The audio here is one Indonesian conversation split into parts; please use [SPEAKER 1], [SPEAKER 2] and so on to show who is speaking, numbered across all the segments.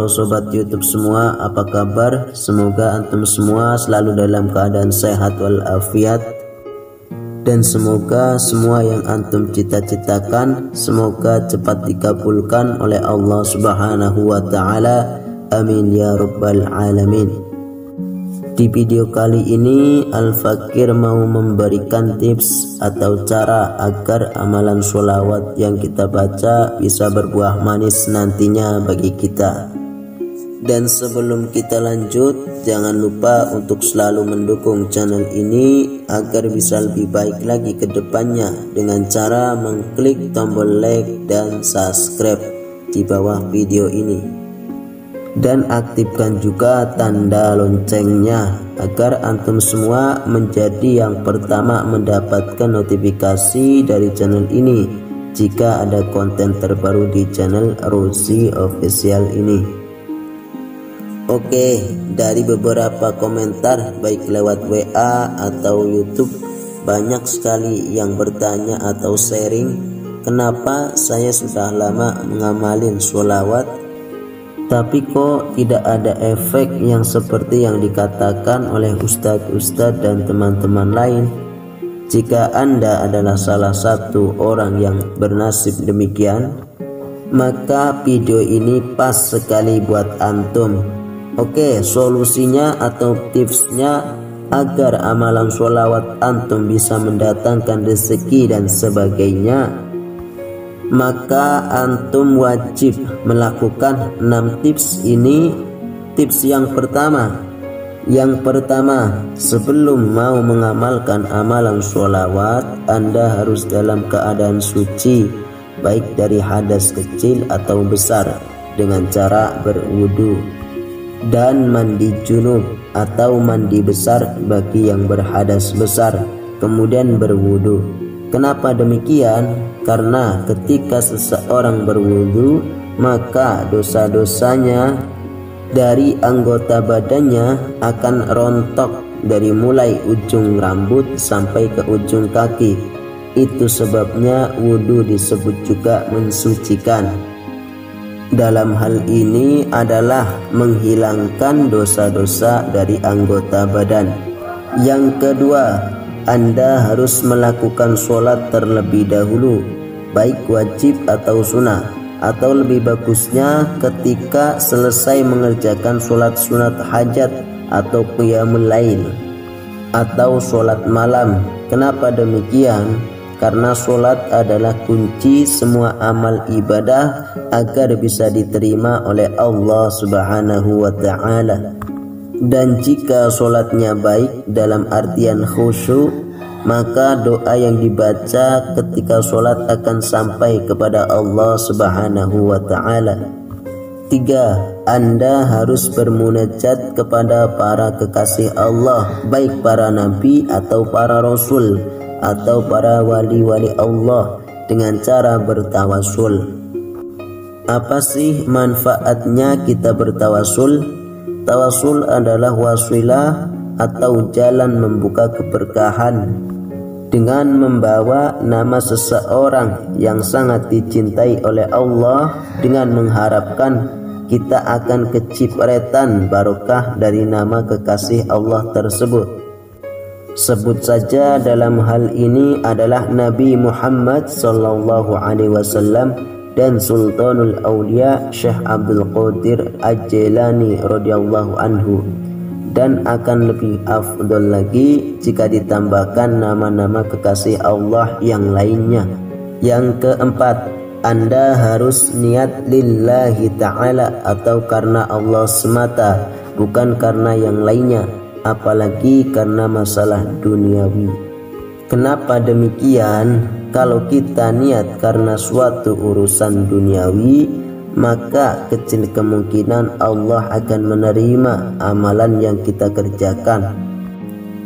[SPEAKER 1] halo sobat YouTube semua, apa kabar? Semoga antum semua selalu dalam keadaan sehat walafiat, dan semoga semua yang antum cita-citakan semoga cepat dikabulkan oleh Allah Subhanahu wa taala. Amin ya rabbal alamin. Di video kali ini Al-Fakir mau memberikan tips atau cara agar amalan sholawat yang kita baca bisa berbuah manis nantinya bagi kita. Dan sebelum kita lanjut, jangan lupa untuk selalu mendukung channel ini agar bisa lebih baik lagi ke depannya dengan cara mengklik tombol like dan subscribe di bawah video ini. Dan aktifkan juga tanda loncengnya agar antum semua menjadi yang pertama mendapatkan notifikasi dari channel ini jika ada konten terbaru di channel Rozi Official ini. Oke, dari beberapa komentar baik lewat WA atau YouTube, banyak sekali yang bertanya atau sharing, kenapa saya sudah lama mengamalin sholawat tapi kok tidak ada efek yang seperti yang dikatakan oleh ustadz-ustadz dan teman-teman lain. Jika Anda adalah salah satu orang yang bernasib demikian, maka video ini pas sekali buat antum. Oke, solusinya atau tipsnya agar amalan sholawat antum bisa mendatangkan rezeki dan sebagainya, maka antum wajib melakukan 6 tips ini. Tips yang pertama, sebelum mau mengamalkan amalan sholawat, Anda harus dalam keadaan suci, baik dari hadas kecil atau besar, dengan cara berwudu dan mandi junub atau mandi besar bagi yang berhadas besar, kemudian berwudu. Kenapa demikian? Karena ketika seseorang berwudu, maka dosa-dosanya dari anggota badannya akan rontok dari mulai ujung rambut sampai ke ujung kaki. Itu sebabnya wudu disebut juga mensucikan. Dalam hal ini adalah menghilangkan dosa-dosa dari anggota badan. Yang kedua, Anda harus melakukan sholat terlebih dahulu, baik wajib atau sunnah, atau lebih bagusnya ketika selesai mengerjakan sholat sunat hajat atau qiyamul lail atau sholat malam. Kenapa demikian? Karena sholat adalah kunci semua amal ibadah agar bisa diterima oleh Allah Subhanahu wa ta'ala. Dan jika sholatnya baik dalam artian khusyuk, maka doa yang dibaca ketika sholat akan sampai kepada Allah Subhanahu wa ta'ala. 3. Anda harus bermunajat kepada para kekasih Allah, baik para nabi atau para rasul atau para wali-wali Allah, dengan cara bertawasul. Apa sih manfaatnya kita bertawasul? Tawasul adalah wasilah atau jalan membuka keberkahan dengan membawa nama seseorang yang sangat dicintai oleh Allah, dengan mengharapkan kita akan kecipratan barokah dari nama kekasih Allah tersebut. Sebut saja dalam hal ini adalah Nabi Muhammad sallallahu alaihi wasallam dan Sultanul Aulia Syekh Abdul Qadir Al-Jailani radhiyallahu anhu. Dan akan lebih afdol lagi jika ditambahkan nama-nama kekasih Allah yang lainnya. Yang keempat, Anda harus niat lillahi ta'ala atau karena Allah semata, bukan karena yang lainnya, apalagi karena masalah duniawi. Kenapa demikian? Kalau kita niat karena suatu urusan duniawi, maka kecil kemungkinan Allah akan menerima amalan yang kita kerjakan,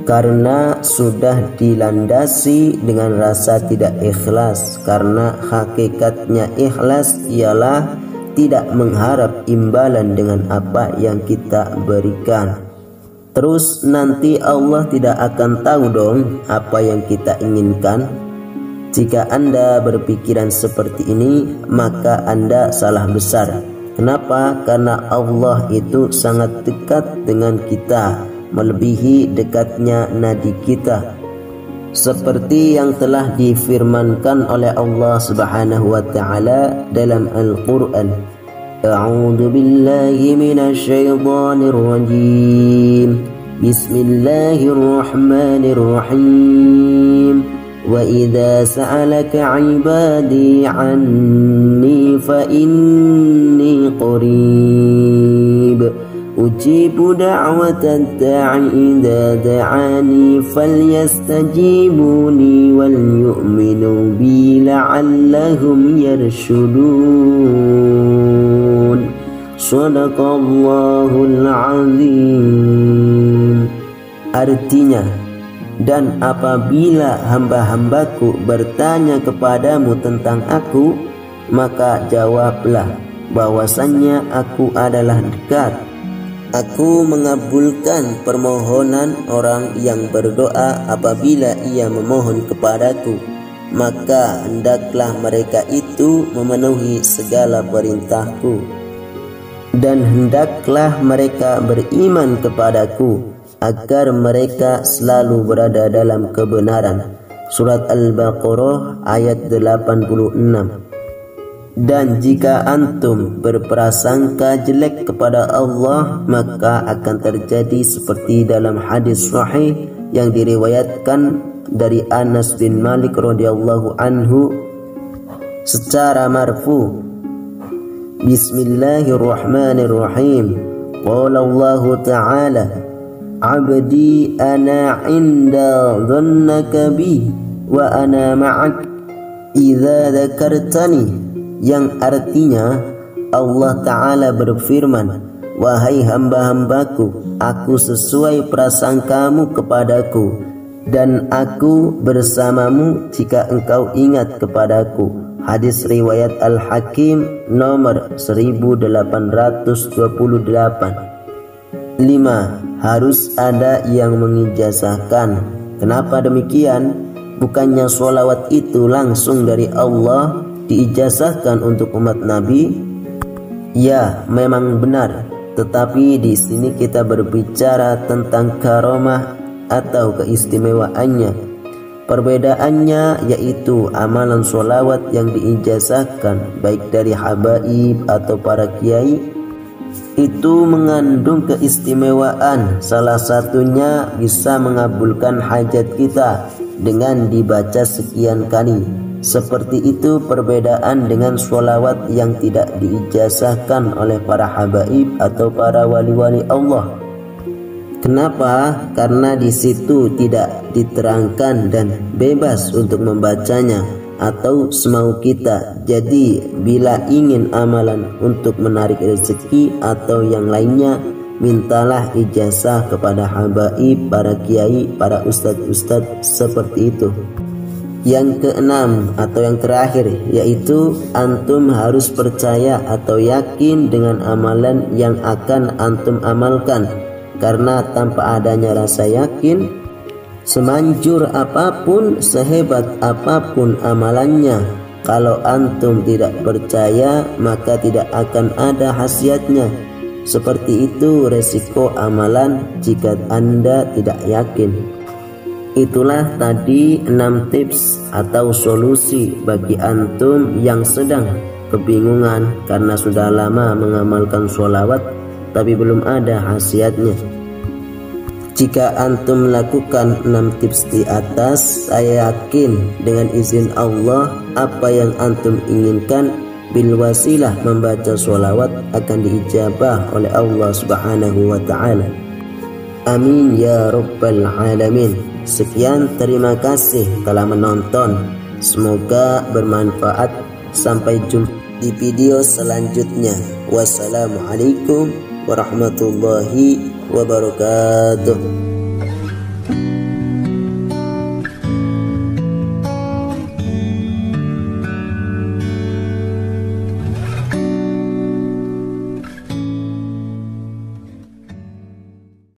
[SPEAKER 1] karena sudah dilandasi dengan rasa tidak ikhlas. Karena hakikatnya ikhlas ialah tidak mengharap imbalan dengan apa yang kita berikan. Terus nanti Allah tidak akan tahu dong apa yang kita inginkan. Jika Anda berpikiran seperti ini, maka Anda salah besar. Kenapa? Karena Allah itu sangat dekat dengan kita, melebihi dekatnya nadi kita. Seperti yang telah difirmankan oleh Allah Subhanahu wa taala dalam Al-Qur'an. A'udzu billahi minasy syaithanir rajim. Bismillahirrahmanirrahim. Wa idza sa'alaka 'ibadi 'anni fa inni qarib ujibu da'watad da'i idza da'ani falyastajibuni wal yu'minu bi la'allahum yarshudun. Shadaqallahul azim. Artinya, dan apabila hamba-hambaku bertanya kepadamu tentang aku, maka jawablah bahwasannya aku adalah dekat. Aku mengabulkan permohonan orang yang berdoa apabila ia memohon kepadaku, maka hendaklah mereka itu memenuhi segala perintahku, dan hendaklah mereka beriman kepadaku agar mereka selalu berada dalam kebenaran. Surat Al-Baqarah ayat 86. Dan jika antum berprasangka jelek kepada Allah, maka akan terjadi seperti dalam hadis sahih yang diriwayatkan dari Anas bin Malik radhiyallahu anhu secara marfu. Bismillahirrahmanirrahim. Qala Allah Ta'ala, "Abdi ana 'inda dhannaka bi wa ana ma'ak idza dzakartani." Yang artinya Allah Ta'ala berfirman, "Wahai hamba-hambaku, aku sesuai prasangkamu kepadaku, dan aku bersamamu jika engkau ingat kepadaku." Hadis riwayat Al-Hakim nomor 1828. 5. Harus ada yang mengijazahkan. Kenapa demikian? Bukannya sholawat itu langsung dari Allah diijazahkan untuk umat Nabi? Ya, memang benar. Tetapi di sini kita berbicara tentang karomah atau keistimewaannya. Perbedaannya yaitu amalan sholawat yang diijazahkan baik dari habaib atau para kiai itu mengandung keistimewaan. Salah satunya bisa mengabulkan hajat kita dengan dibaca sekian kali. Seperti itu perbedaan dengan sholawat yang tidak diijazahkan oleh para habaib atau para wali-wali Allah. Kenapa? Karena di situ tidak diterangkan dan bebas untuk membacanya atau semau kita. Jadi bila ingin amalan untuk menarik rezeki atau yang lainnya, mintalah ijazah kepada habaib, para kiai, para ustadz-ustadz seperti itu. Yang keenam atau yang terakhir yaitu antum harus percaya atau yakin dengan amalan yang akan antum amalkan. Karena tanpa adanya rasa yakin, semanjur apapun, sehebat apapun amalannya, kalau antum tidak percaya maka tidak akan ada khasiatnya. Seperti itu resiko amalan jika Anda tidak yakin. Itulah tadi 6 tips atau solusi bagi antum yang sedang kebingungan karena sudah lama mengamalkan sholawat tapi belum ada khasiatnya. Jika antum melakukan 6 tips di atas, saya yakin dengan izin Allah apa yang antum inginkan bil wasilah membaca sholawat akan diijabah oleh Allah Subhanahu wa ta'ala. Amin ya rabbal alamin. Sekian, terima kasih telah menonton. Semoga bermanfaat. Sampai jumpa di video selanjutnya. Wassalamualaikum warahmatullahi wabarakatuh.